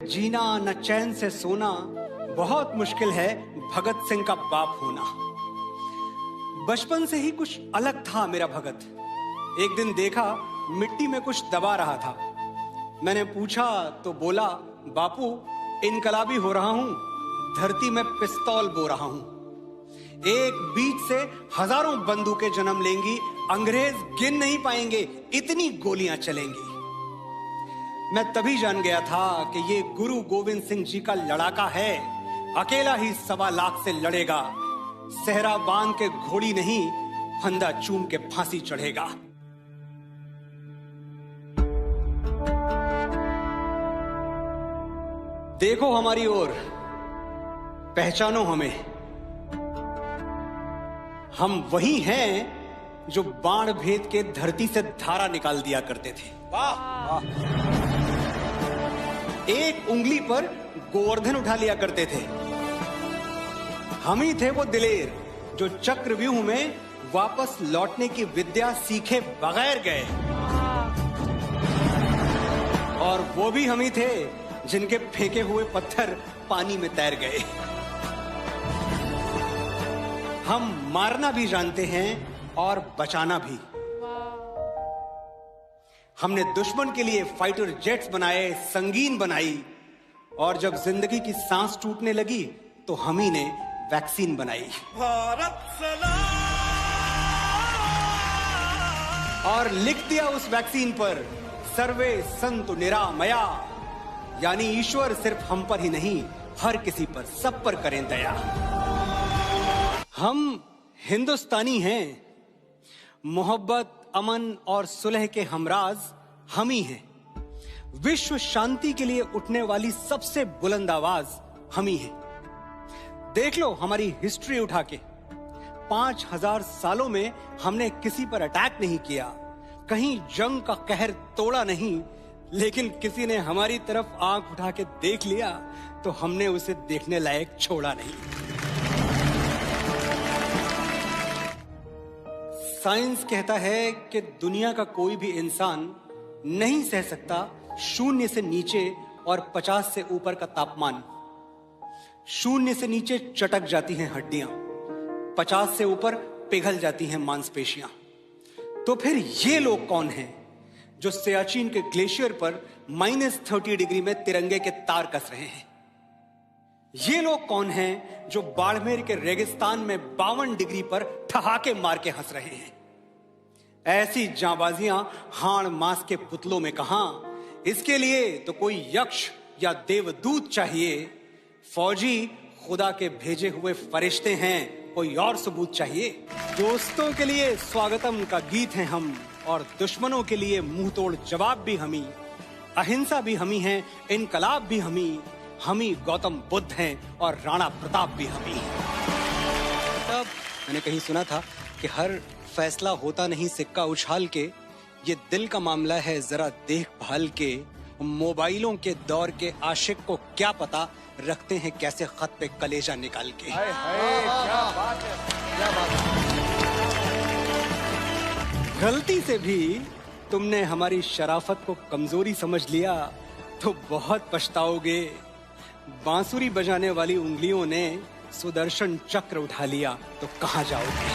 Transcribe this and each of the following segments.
जीना न चैन से सोना, बहुत मुश्किल है भगत सिंह का बाप होना। बचपन से ही कुछ अलग था मेरा भगत। एक दिन देखा मिट्टी में कुछ दबा रहा था। मैंने पूछा तो बोला, बापू इनकलाबी हो रहा हूं, धरती में पिस्तौल बो रहा हूं। एक बीज से हजारों बंदूकें जन्म लेंगी, अंग्रेज गिन नहीं पाएंगे, इतनी गोलियां चलेंगी। मैं तभी जान गया था कि ये गुरु गोविंद सिंह जी का लड़ाका है। अकेला ही 1.25 लाख से लड़ेगा। सहरा बांध के घोड़ी नहीं, फंदा चूम के फांसी चढ़ेगा। देखो हमारी ओर, पहचानो हमें। हम वही हैं जो बाण भेद के धरती से धारा निकाल दिया करते थे। वाह! एक उंगली पर गोवर्धन उठा लिया करते थे। हम ही थे वो दिलेर जो चक्रव्यूह में वापस लौटने की विद्या सीखे बगैर गए। और वो भी हम ही थे जिनके फेंके हुए पत्थर पानी में तैर गए। हम मारना भी जानते हैं और बचाना भी। हमने दुश्मन के लिए फाइटर जेट्स बनाए, संगीन बनाई, और जब जिंदगी की सांस टूटने लगी तो हम ही ने वैक्सीन बनाई। भारत सलाम! और लिख दिया उस वैक्सीन पर, सर्वे संतु निरामया, यानी ईश्वर सिर्फ हम पर ही नहीं, हर किसी पर, सब पर करें दया। हम हिंदुस्तानी हैं। मोहब्बत, अमन और सुलह के हमराज हम ही हैं। विश्व शांति के लिए उठने वाली सबसे बुलंद आवाज हम ही हैं। देख लो हमारी हिस्ट्री उठा के। 5000 सालों में हमने किसी पर अटैक नहीं किया, कहीं जंग का कहर तोड़ा नहीं, लेकिन किसी ने हमारी तरफ आंख उठा के देख लिया तो हमने उसे देखने लायक छोड़ा नहीं। साइंस कहता है कि दुनिया का कोई भी इंसान नहीं सह सकता 0 से नीचे और 50 से ऊपर का तापमान। 0 से नीचे चटक जाती हैं हड्डियां, 50 से ऊपर पिघल जाती हैं मांसपेशियां। तो फिर ये लोग कौन हैं जो सियाचिन के ग्लेशियर पर -30 डिग्री में तिरंगे के तार कस रहे हैं? ये लोग कौन हैं जो बाड़मेर के रेगिस्तान में 52 डिग्री पर ठहाके मार के हंस रहे हैं? ऐसी जांबाजियां हाड़ मांस के पुतलों में कहां? इसके लिए तो कोई यक्ष या देवदूत चाहिए। फौजी खुदा के भेजे हुए फरिश्ते हैं, कोई और सबूत चाहिए। दोस्तों के लिए स्वागतम का गीत हैं हम, और दुश्मनों के लिए मुंह तोड़ जवाब भी हम ही। अहिंसा भी हम ही हैं, इनकलाब भी हम ही गौतम बुद्ध हैं, और राणा प्रताप भी हम ही। तब मैंने कहीं सुना था कि हर फैसला होता नहीं सिक्का उछाल के, ये दिल का मामला है जरा देखभाल के। मोबाइलों के दौर के आशिक को क्या पता रखते हैं कैसे खत पे कलेजा निकाल के। हाय हाय, क्या बात है, क्या बात है। गलती से भी तुमने हमारी शराफत को कमजोरी समझ लिया तो बहुत पछताओगे। बांसुरी बजाने वाली उंगलियों ने सुदर्शन चक्र उठा लिया तो कहां जाओगे?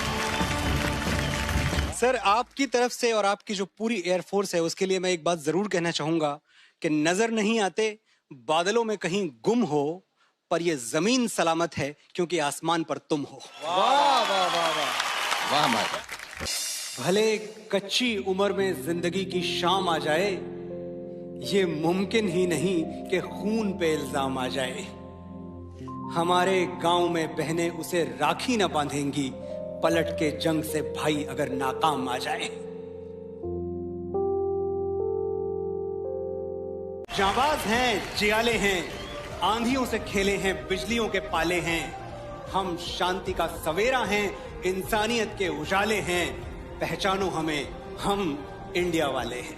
सर, आपकी तरफ से और आपकी जो पूरी एयरफोर्स है उसके लिए मैं एक बात जरूर कहना चाहूंगा कि नजर नहीं आते बादलों में कहीं गुम हो, पर ये जमीन सलामत है क्योंकि आसमान पर तुम हो। वाह वाह वाह वाह वाह माता। भले कच्ची उम्र में जिंदगी की शाम आ जाए, ये मुमकिन ही नहीं कि खून पे इल्जाम आ जाए। हमारे गांव में बहनें उसे राखी न बांधेंगी, पलट के जंग से भाई अगर नाकाम आ जाए। जाबाज हैं, जियाले हैं, आंधियों से खेले हैं, बिजलियों के पाले हैं। हम शांति का सवेरा हैं, इंसानियत के उजाले हैं। पहचानो हमें, हम इंडिया वाले हैं।